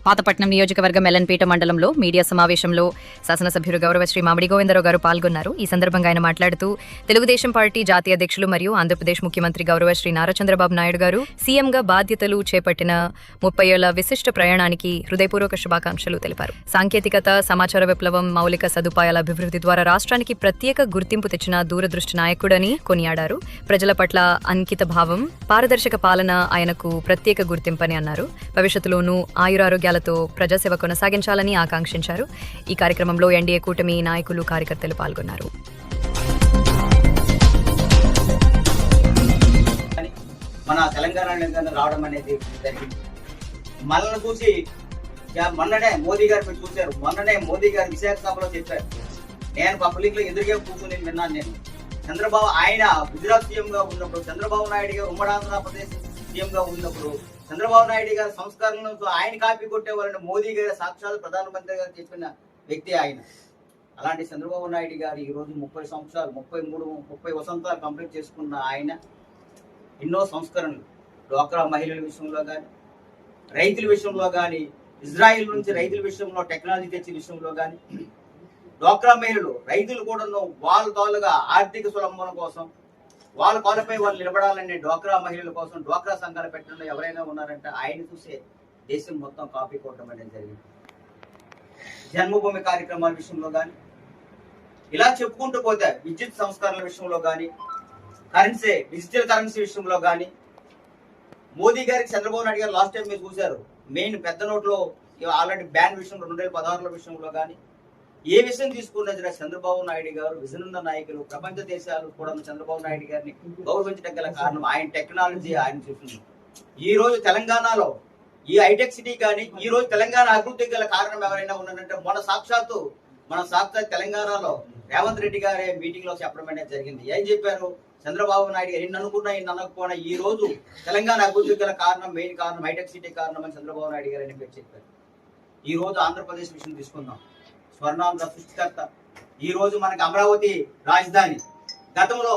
పాతపట్నం నియోజకవర్గం ఎల్ఎన్పేట మండలంలో మీడియా సమావేశంలో శాసనసభ్యులు గౌరవశ్రీ మామిడి గోవిందరావు గారు పాల్గొన్నారు. ఈ సందర్భంగా ఆయన మాట్లాడుతూ తెలుగుదేశం పార్టీ జాతీయ అధ్యక్షులు మరియు ఆంధ్రప్రదేశ్ ముఖ్యమంత్రి గౌరవశ్రీ నారా చంద్రబాబు నాయుడు గారు సీఎంగా బాధ్యతలు చేపట్టిన 30 ఏళ్ల విశిష్ట ప్రయాణానికి హృదయపూర్వక శుభాకాంక్షలు తెలిపారు. సాంకేతికత, సమాచార విప్లవం, మౌలిక సదుపాయాల అభివృద్ధి ద్వారా రాష్ట్రానికి ప్రత్యేక గుర్తింపు తెచ్చిన దూరదృష్టి నాయకుడని కొనియాడారు. ప్రజల పట్ల అంకిత భావం, పారదర్శక పాలన ఆయనకు ప్రత్యేక గుర్తింపని అన్నారు. భవిష్యత్తులోనూ ఆయురారోగ్యాలతో ప్రజాసేవ కొనసాగించాలని ఆకాంక్షించారు. ఈ కార్యక్రమంలో ఎన్డీఏ కూటమి నాయకులు, కార్యకర్తలు పాల్గొన్నారు. మన తెలంగాణ రావడం అనేది జరిగింది. మనల్ని చూసి మొన్ననే మోదీ గారు మీరు చూశారు. మొన్ననే మోదీ గారు విశాఖ సభలో చెప్పారు. నేను పబ్లిక్ లో ఎదురుగా కూర్చుని విన్నాను. నేను చంద్రబాబు ఆయన గుజరాత్ సీఎం గా ఉన్నప్పుడు, చంద్రబాబు నాయుడు గారు ఉమ్మడి ఆంధ్రప్రదేశ్ సీఎం గా ఉన్నప్పుడు చంద్రబాబు నాయుడు గారి సంస్కరణలతో ఆయన కాపీ కొట్టేవాళ్ళని మోదీ గారు సాక్షాత్ ప్రధానమంత్రి గారు చెప్పిన వ్యక్తి ఆయన. అలాంటి చంద్రబాబు నాయుడు గారు ఈ రోజు 30 సంవత్సరాలు 30 వసంతాలు కంప్లీట్ చేసుకున్న ఆయన ఎన్నో సంస్కరణలు డ్వాక్రా మహిళల విషయంలో కానీ, రైతుల విషయంలో కానీ, ఇజ్రాయిల్ నుంచి రైతుల విషయంలో టెక్నాలజీ తెచ్చిన విషయంలో కానీ, డ్వాక్రా మహిళలు రైతులు కూడా వాళ్ళ తోలుగా ఆర్థిక సులంబన కోసం, వాళ్ళ కాళ్ళపై వాళ్ళు నిలబడాలనే డ్వాక్రా మహిళల కోసం డ్వాక్రా సంఘాలు పెట్టడంలో ఎవరైనా ఉన్నారంటే ఆయన చూసే దేశం మొత్తం కాపీ కొట్టడం అనేది జరిగింది. జన్మభూమి కార్యక్రమాల విషయంలో కానీ, ఇలా చెప్పుకుంటూ పోతే విద్యుత్ సంస్కరణల విషయంలో కానీ, డిజిటల్ కరెన్సీ విషయంలో కానీ, మోదీ గారికి చంద్రబాబు నాయుడు గారు లాస్ట్ టైం మీరు చూశారు. మెయిన్ పెద్ద నోట్లో ఆల్రెడీ బ్యాన్ విషయంలో 2016 విషయంలో కానీ, ఏ విషయం తీసుకున్నది చంద్రబాబు నాయుడు గారు విజనున్న నాయకులు, ప్రపంచ దేశాలు కూడా చంద్రబాబు నాయుడు గారిని గౌరవించడం గల కారణం ఆయన టెక్నాలజీ ఆయన చూస్తుంది. ఈ రోజు తెలంగాణలో ఈ హైటెక్ సిటీ కానీ, ఈ రోజు తెలంగాణ అభివృద్ధికి గల కారణం ఎవరైనా ఉన్నారంటే మన సాక్షాత్ తెలంగాణలో రేవంత్ రెడ్డి గారే మీటింగ్ లో చెప్పడం అనేది జరిగింది. ఏం చెప్పారు? చంద్రబాబు నాయుడు గారు ఎన్ని అనుకున్నా ఎన్ని అనకపోయినా ఈ రోజు తెలంగాణ అభివృద్ధికి గల కారణం, మెయిన్ కారణం హైటెక్ సిటీ కారణం అని చంద్రబాబు నాయుడు గారు అని చెప్పారు. ఈ రోజు ఆంధ్రప్రదేశ్ విషయం తీసుకుందాం. స్వర్ణాంధ్ర సృష్టికర్త. ఈ రోజు మనకి అమరావతి రాజధాని. గతంలో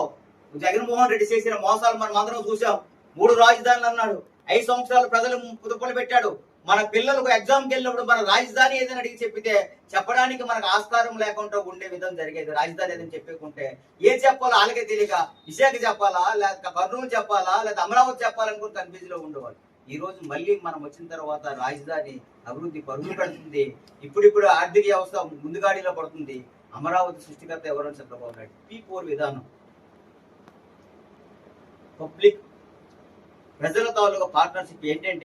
జగన్మోహన్ రెడ్డి చేసిన మోసాలు మనం అందరం చూసాం. 3 రాజధానులు అన్నాడు. 5 సంవత్సరాలు ప్రజలు పుదుపులు పెట్టాడు. మన పిల్లలకు ఎగ్జామ్కి వెళ్ళినప్పుడు మన రాజధాని ఏదని అడిగి చెప్పితే చెప్పడానికి మనకు ఆస్కారం లేకుండా ఉండే విధం జరిగేది. రాజధాని ఏదని చెప్పుకుంటే ఏం చెప్పాలో వాళ్ళకే తెలియక విశాఖ చెప్పాలా, లేక కర్నూలు చెప్పాలా, లేదా అమరావతి చెప్పాలనుకుని కన్ఫ్యూజ్ లో ఉండేవాళ్ళు. ఈ రోజు మళ్ళీ మనం వచ్చిన తర్వాత రాజధాని అభివృద్ధి పరుగులు పెడుతుంది. ఇప్పుడిప్పుడు ఆర్థిక వ్యవస్థ ముందుగాడిలో పడుతుంది. అమరావతి సృష్టికర్త ఎవరని చంద్రబాబు నాయుడు. P4 విధానం, పబ్లిక్ ప్రజల తాలూకా పార్ట్నర్షిప్ ఏంటంటే